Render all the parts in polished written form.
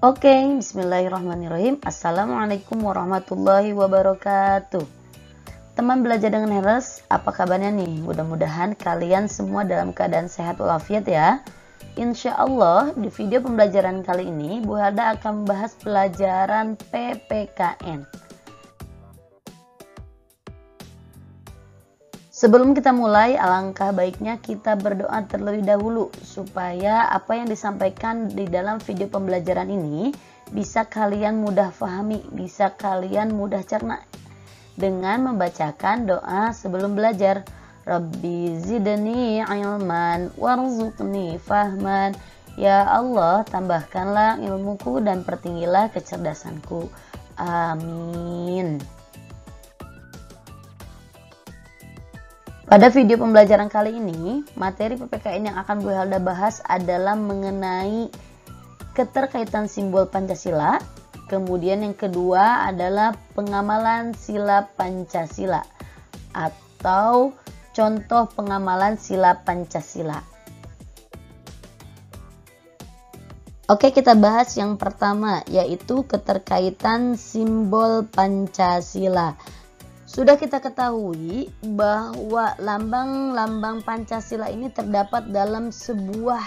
Oke, bismillahirrahmanirrahim. Assalamualaikum warahmatullahi wabarakatuh. Teman belajar dengan Heles, apa kabarnya nih? Mudah-mudahan kalian semua dalam keadaan sehat walafiat ya. Insya Allah di video pembelajaran kali ini Bu Helda akan membahas pelajaran PPKN. Sebelum kita mulai, alangkah baiknya kita berdoa terlebih dahulu supaya apa yang disampaikan di dalam video pembelajaran ini bisa kalian mudah pahami, bisa kalian mudah cerna dengan membacakan doa sebelum belajar. Rabbi zidni ilman warzuqni fahman. Ya Allah, tambahkanlah ilmuku dan pertinggilah kecerdasanku. Amin. Pada video pembelajaran kali ini, materi PPKN yang akan Bu Helda bahas adalah mengenai keterkaitan simbol Pancasila. Kemudian yang kedua adalah pengamalan sila Pancasila atau contoh pengamalan sila Pancasila. Oke, kita bahas yang pertama, yaitu keterkaitan simbol Pancasila. Sudah kita ketahui bahwa lambang-lambang Pancasila ini terdapat dalam sebuah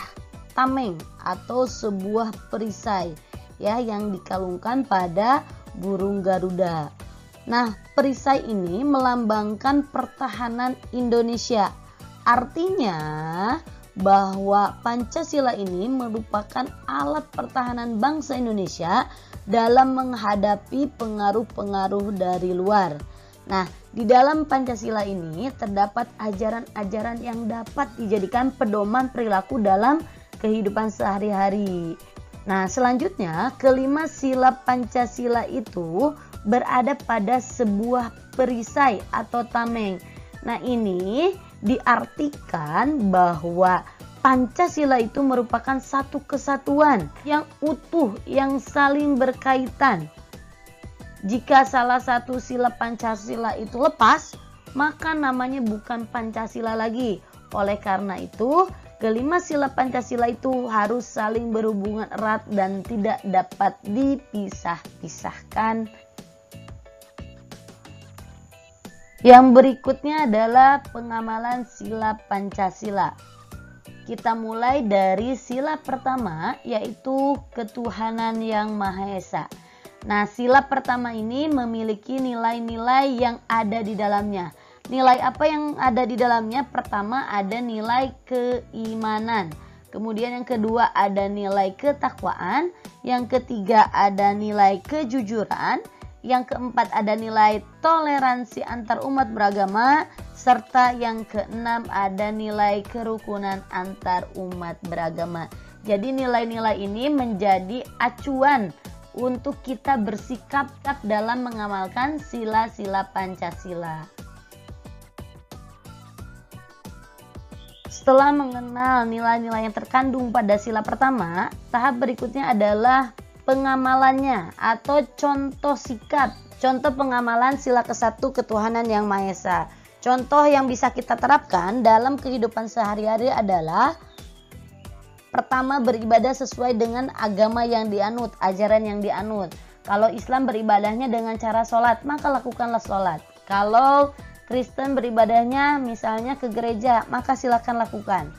tameng atau sebuah perisai ya yang dikalungkan pada burung Garuda. Nah, perisai ini melambangkan pertahanan Indonesia. Artinya bahwa Pancasila ini merupakan alat pertahanan bangsa Indonesia dalam menghadapi pengaruh-pengaruh dari luar. Nah, di dalam Pancasila ini terdapat ajaran-ajaran yang dapat dijadikan pedoman perilaku dalam kehidupan sehari-hari. Nah, selanjutnya kelima sila Pancasila itu berada pada sebuah perisai atau tameng. Nah, ini diartikan bahwa Pancasila itu merupakan satu kesatuan yang utuh, yang saling berkaitan. Jika salah satu sila Pancasila itu lepas, maka namanya bukan Pancasila lagi. Oleh karena itu, kelima sila Pancasila itu harus saling berhubungan erat dan tidak dapat dipisah-pisahkan. Yang berikutnya adalah pengamalan sila Pancasila. Kita mulai dari sila pertama, yaitu ketuhanan yang Maha Esa. Nah, sila pertama ini memiliki nilai-nilai yang ada di dalamnya. Nilai apa yang ada di dalamnya? Pertama ada nilai keimanan. Kemudian yang kedua ada nilai ketakwaan. Yang ketiga ada nilai kejujuran. Yang keempat ada nilai toleransi antar umat beragama. Serta yang keenam ada nilai kerukunan antar umat beragama. Jadi nilai-nilai ini menjadi acuan untuk kita bersikap dalam mengamalkan sila-sila Pancasila. Setelah mengenal nilai-nilai yang terkandung pada sila pertama, tahap berikutnya adalah pengamalannya atau contoh sikap. Contoh pengamalan sila ke-1 ketuhanan yang Maha Esa. Contoh yang bisa kita terapkan dalam kehidupan sehari-hari adalah pertama, beribadah sesuai dengan agama yang dianut, ajaran yang dianut. Kalau Islam beribadahnya dengan cara sholat, maka lakukanlah sholat. Kalau Kristen beribadahnya misalnya ke gereja, maka silakan lakukan.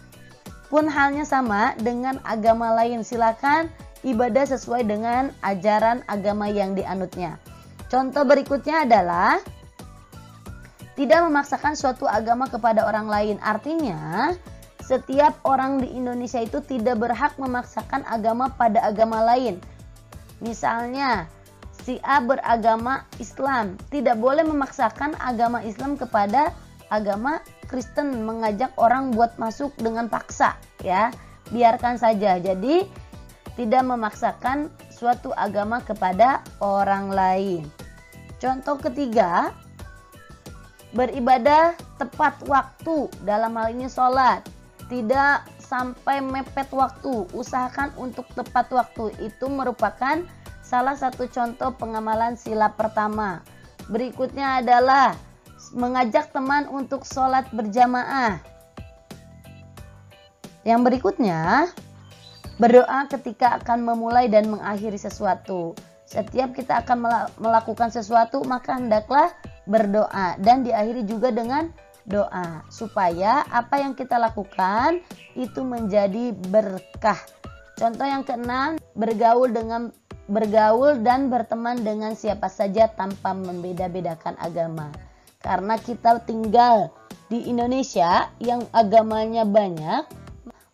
Pun halnya sama dengan agama lain, silakan ibadah sesuai dengan ajaran agama yang dianutnya. Contoh berikutnya adalah tidak memaksakan suatu agama kepada orang lain. Artinya, setiap orang di Indonesia itu tidak berhak memaksakan agama pada agama lain. Misalnya, si A beragama Islam, tidak boleh memaksakan agama Islam kepada agama Kristen, mengajak orang buat masuk dengan paksa, ya. Biarkan saja. Jadi, tidak memaksakan suatu agama kepada orang lain. Contoh ketiga, beribadah tepat waktu, dalam hal ini sholat. Tidak sampai mepet waktu, usahakan untuk tepat waktu. Itu merupakan salah satu contoh pengamalan sila pertama. Berikutnya adalah mengajak teman untuk sholat berjamaah. Yang berikutnya Berdoa ketika akan memulai dan mengakhiri sesuatu. Setiap kita akan melakukan sesuatu, maka hendaklah berdoa dan diakhiri juga dengan doa, supaya apa yang kita lakukan itu menjadi berkah. Contoh yang keenam, bergaul dan berteman dengan siapa saja tanpa membeda-bedakan agama. Karena kita tinggal di Indonesia yang agamanya banyak,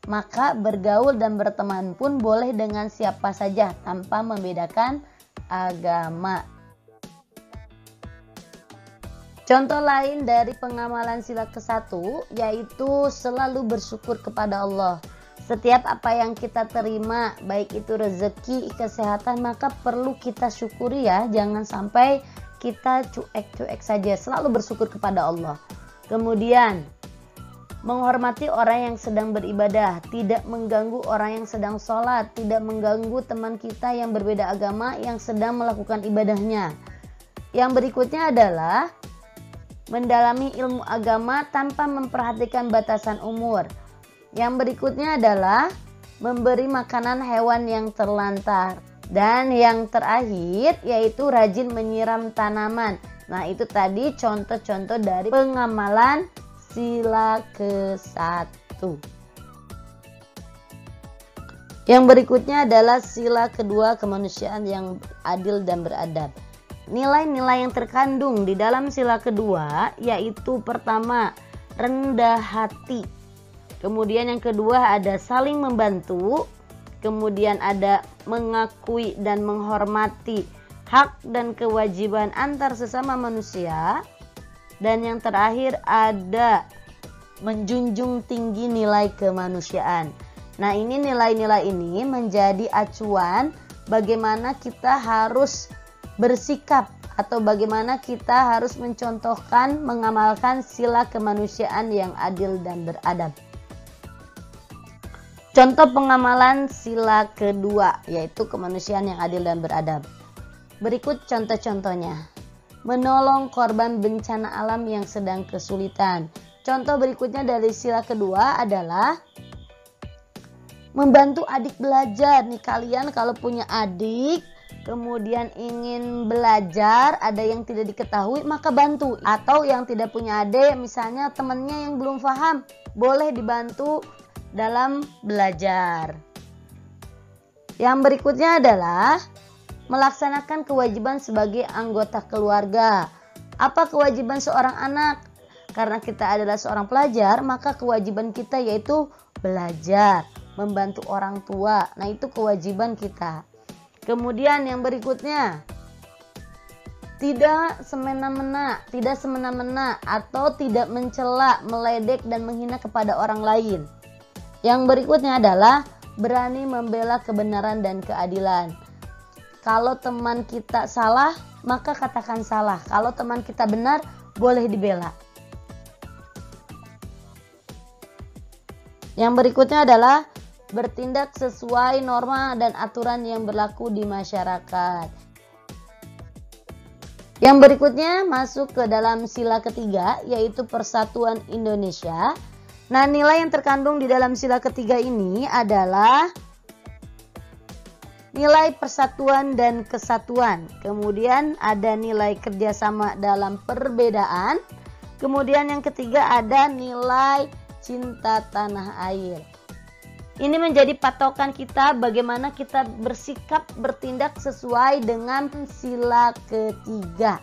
maka bergaul dan berteman pun boleh dengan siapa saja tanpa membedakan agama. Contoh lain dari pengamalan sila ke-1 yaitu selalu bersyukur kepada Allah. Setiap apa yang kita terima, baik itu rezeki, kesehatan, maka perlu kita syukuri ya. Jangan sampai kita cuek-cuek saja, selalu bersyukur kepada Allah. Kemudian, menghormati orang yang sedang beribadah, tidak mengganggu orang yang sedang sholat, tidak mengganggu teman kita yang berbeda agama yang sedang melakukan ibadahnya. Yang berikutnya adalah mendalami ilmu agama tanpa memperhatikan batasan umur. Yang berikutnya adalah memberi makanan hewan yang terlantar. Dan yang terakhir yaitu rajin menyiram tanaman. Nah, itu tadi contoh-contoh dari pengamalan sila ke-1. Yang berikutnya adalah sila kedua, kemanusiaan yang adil dan beradab. Nilai-nilai yang terkandung di dalam sila kedua yaitu pertama, rendah hati. Kemudian yang kedua ada saling membantu. Kemudian ada mengakui dan menghormati hak dan kewajiban antar sesama manusia. Dan yang terakhir ada menjunjung tinggi nilai kemanusiaan. Nah, ini nilai-nilai ini menjadi acuan bagaimana kita harus bersikap atau bagaimana kita harus mencontohkan, mengamalkan sila kemanusiaan yang adil dan beradab. Contoh pengamalan sila kedua yaitu kemanusiaan yang adil dan beradab. Berikut contoh-contohnya. Menolong korban bencana alam yang sedang kesulitan. Contoh berikutnya dari sila kedua adalah membantu adik belajar. Nih, kalian kalau punya adik kemudian ingin belajar, ada yang tidak diketahui, maka bantu. Atau yang tidak punya adik, misalnya temannya yang belum paham, boleh dibantu dalam belajar. Yang berikutnya adalah melaksanakan kewajiban sebagai anggota keluarga. Apa kewajiban seorang anak? Karena kita adalah seorang pelajar, maka kewajiban kita yaitu belajar, membantu orang tua. Nah, itu kewajiban kita. Kemudian yang berikutnya, tidak semena-mena atau tidak mencela, meledek dan menghina kepada orang lain. Yang berikutnya adalah berani membela kebenaran dan keadilan. Kalau teman kita salah, maka katakan salah. Kalau teman kita benar, boleh dibela. Yang berikutnya adalah bertindak sesuai norma dan aturan yang berlaku di masyarakat. Yang berikutnya masuk ke dalam sila ketiga yaitu Persatuan Indonesia. Nah, nilai yang terkandung di dalam sila ketiga ini adalah nilai persatuan dan kesatuan. Kemudian ada nilai kerjasama dalam perbedaan. Kemudian yang ketiga ada nilai cinta tanah air. Ini menjadi patokan kita bagaimana kita bersikap, bertindak sesuai dengan sila ketiga.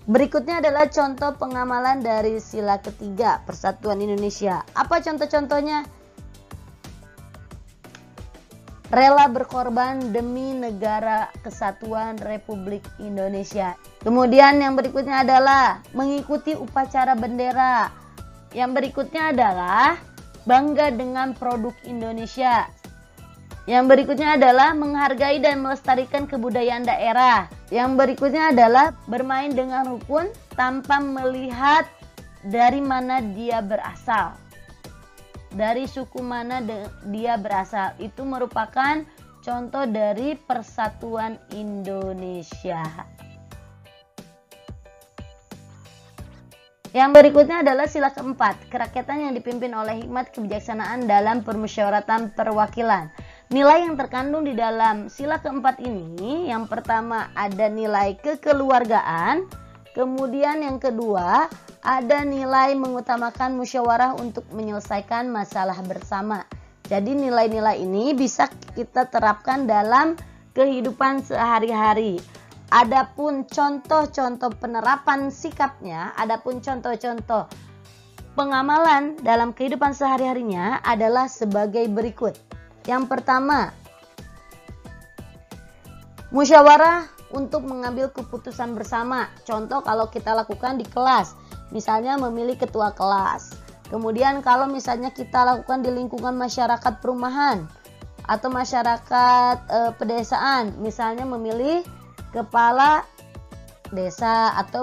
Berikutnya adalah contoh pengamalan dari sila ketiga, Persatuan Indonesia. Apa contoh-contohnya? Rela berkorban demi negara kesatuan Republik Indonesia. Kemudian yang berikutnya adalah mengikuti upacara bendera. Yang berikutnya adalah bangga dengan produk Indonesia. Yang berikutnya adalah menghargai dan melestarikan kebudayaan daerah. Yang berikutnya adalah bermain dengan rukun tanpa melihat dari mana dia berasal. Dari suku mana dia berasal. Itu merupakan contoh dari Persatuan Indonesia. Yang berikutnya adalah sila keempat, kerakyatan yang dipimpin oleh hikmat kebijaksanaan dalam permusyawaratan perwakilan. Nilai yang terkandung di dalam sila keempat ini, yang pertama ada nilai kekeluargaan, kemudian yang kedua ada nilai mengutamakan musyawarah untuk menyelesaikan masalah bersama. Jadi nilai-nilai ini bisa kita terapkan dalam kehidupan sehari-hari. Adapun contoh-contoh penerapan sikapnya, adapun contoh-contoh pengamalan dalam kehidupan sehari-harinya adalah sebagai berikut. Yang pertama, musyawarah untuk mengambil keputusan bersama. Contoh kalau kita lakukan di kelas, misalnya memilih ketua kelas. Kemudian kalau misalnya kita lakukan di lingkungan masyarakat perumahan atau masyarakat pedesaan, misalnya memilih kepala desa atau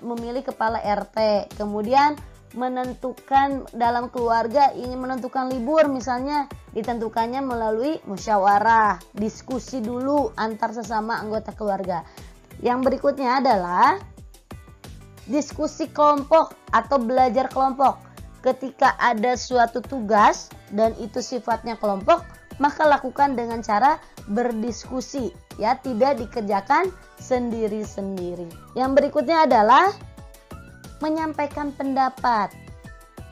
memilih kepala RT. Kemudian menentukan dalam keluarga ingin menentukan libur, misalnya ditentukannya melalui musyawarah, diskusi dulu antar sesama anggota keluarga. Yang berikutnya adalah diskusi kelompok atau belajar kelompok. Ketika ada suatu tugas dan itu sifatnya kelompok, maka lakukan dengan cara berdiskusi, ya, tidak dikerjakan sendiri-sendiri. Yang berikutnya adalah menyampaikan pendapat.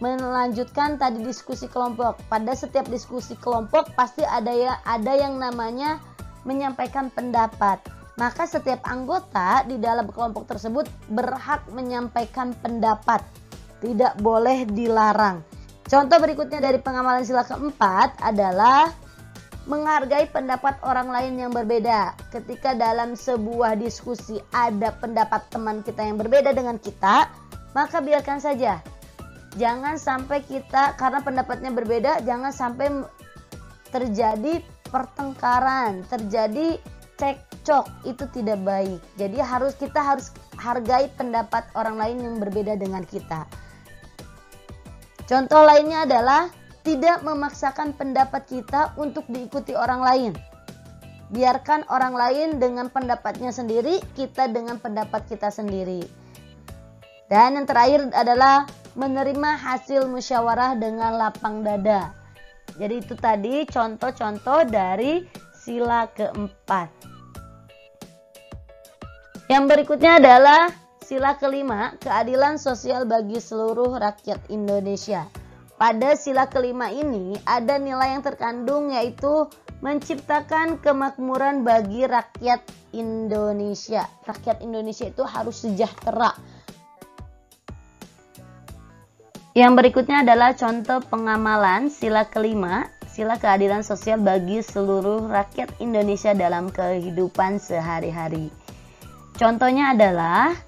Melanjutkan tadi diskusi kelompok. Pada setiap diskusi kelompok pasti ada yang namanya menyampaikan pendapat. Maka setiap anggota di dalam kelompok tersebut berhak menyampaikan pendapat. Tidak boleh dilarang. Contoh berikutnya dari pengamalan sila keempat adalah menghargai pendapat orang lain yang berbeda. Ketika dalam sebuah diskusi ada pendapat teman kita yang berbeda dengan kita, maka biarkan saja. Jangan sampai kita, karena pendapatnya berbeda, jangan sampai terjadi pertengkaran, terjadi cekcok. Itu tidak baik. Jadi kita harus hargai pendapat orang lain yang berbeda dengan kita. Contoh lainnya adalah tidak memaksakan pendapat kita untuk diikuti orang lain. Biarkan orang lain dengan pendapatnya sendiri, kita dengan pendapat kita sendiri. Dan yang terakhir adalah menerima hasil musyawarah dengan lapang dada. Jadi itu tadi contoh-contoh dari sila keempat. Yang berikutnya adalah sila kelima, keadilan sosial bagi seluruh rakyat Indonesia. Pada sila kelima ini ada nilai yang terkandung, yaitu menciptakan kemakmuran bagi rakyat Indonesia. Rakyat Indonesia itu harus sejahtera. Yang berikutnya adalah contoh pengamalan sila kelima, sila keadilan sosial bagi seluruh rakyat Indonesia dalam kehidupan sehari-hari. Contohnya adalah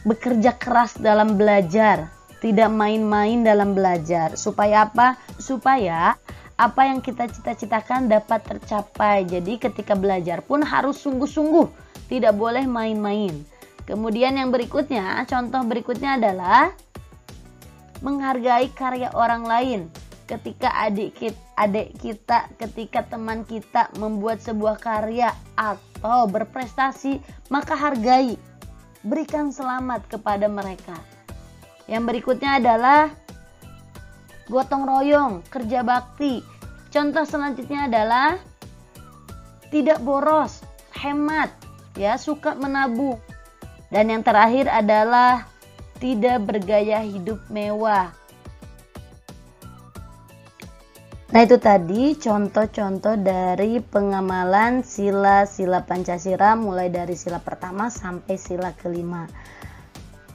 bekerja keras dalam belajar, tidak main-main dalam belajar. Supaya apa? Supaya apa yang kita cita-citakan dapat tercapai. Jadi ketika belajar pun harus sungguh-sungguh, tidak boleh main-main. Kemudian yang berikutnya, contoh berikutnya adalah menghargai karya orang lain. Ketika ketika teman kita membuat sebuah karya atau berprestasi, maka hargai, berikan selamat kepada mereka. Yang berikutnya adalah gotong royong, kerja bakti. Contoh selanjutnya adalah tidak boros, hemat, ya, suka menabung. Dan yang terakhir adalah tidak bergaya hidup mewah. Nah, itu tadi contoh-contoh dari pengamalan sila-sila Pancasila mulai dari sila pertama sampai sila kelima.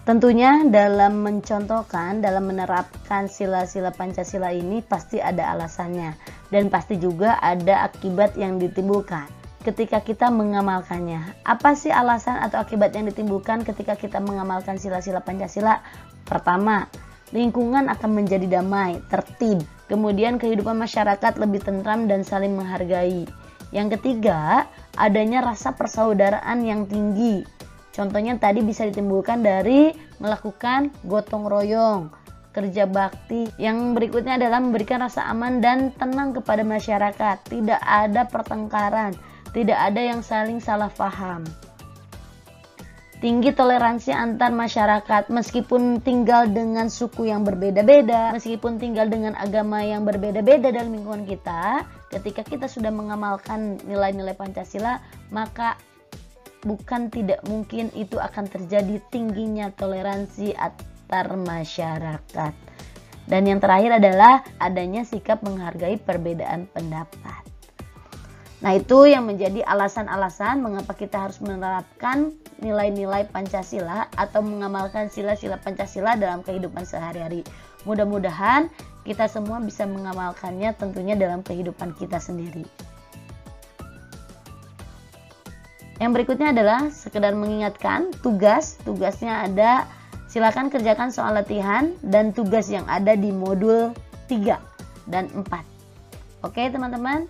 Tentunya dalam mencontohkan, dalam menerapkan sila-sila Pancasila ini pasti ada alasannya dan pasti juga ada akibat yang ditimbulkan ketika kita mengamalkannya. Apa sih alasan atau akibat yang ditimbulkan ketika kita mengamalkan sila-sila Pancasila? Pertama, lingkungan akan menjadi damai, tertib. Kemudian kehidupan masyarakat lebih tentram dan saling menghargai. Yang ketiga, adanya rasa persaudaraan yang tinggi. Contohnya tadi bisa ditimbulkan dari melakukan gotong royong, kerja bakti. Yang berikutnya adalah memberikan rasa aman dan tenang kepada masyarakat. Tidak ada pertengkaran, tidak ada yang saling salah paham. tinggi toleransi antar masyarakat, meskipun tinggal dengan suku yang berbeda-beda, meskipun tinggal dengan agama yang berbeda-beda dalam lingkungan kita, ketika kita sudah mengamalkan nilai-nilai Pancasila, maka bukan tidak mungkin itu akan terjadi tingginya toleransi antar masyarakat. Dan yang terakhir adalah adanya sikap menghargai perbedaan pendapat. Nah, itu yang menjadi alasan-alasan mengapa kita harus menerapkan nilai-nilai Pancasila atau mengamalkan sila-sila Pancasila dalam kehidupan sehari-hari. Mudah-mudahan kita semua bisa mengamalkannya tentunya dalam kehidupan kita sendiri. Yang berikutnya adalah sekedar mengingatkan tugasnya ada, silakan kerjakan soal latihan dan tugas yang ada di modul 3 dan 4. Oke teman-teman?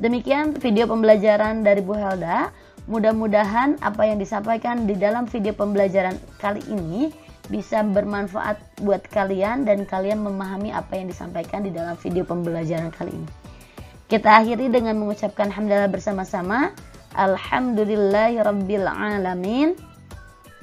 Demikian video pembelajaran dari Bu Helda. Mudah-mudahan apa yang disampaikan di dalam video pembelajaran kali ini bisa bermanfaat buat kalian dan kalian memahami apa yang disampaikan di dalam video pembelajaran kali ini. Kita akhiri dengan mengucapkan hamdalah bersama-sama. Alhamdulillahirabbil alamin.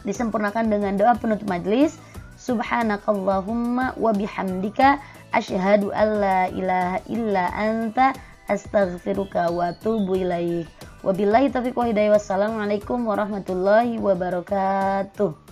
Disempurnakan dengan doa penutup majelis. Subhanakallahumma wa bihamdika asyhadu an la ilaha illa anta astaghfiruka wa atubu ilaik. Wabillahi taufiq wa hidayah. Wassalamualaikum warahmatullahi wabarakatuh.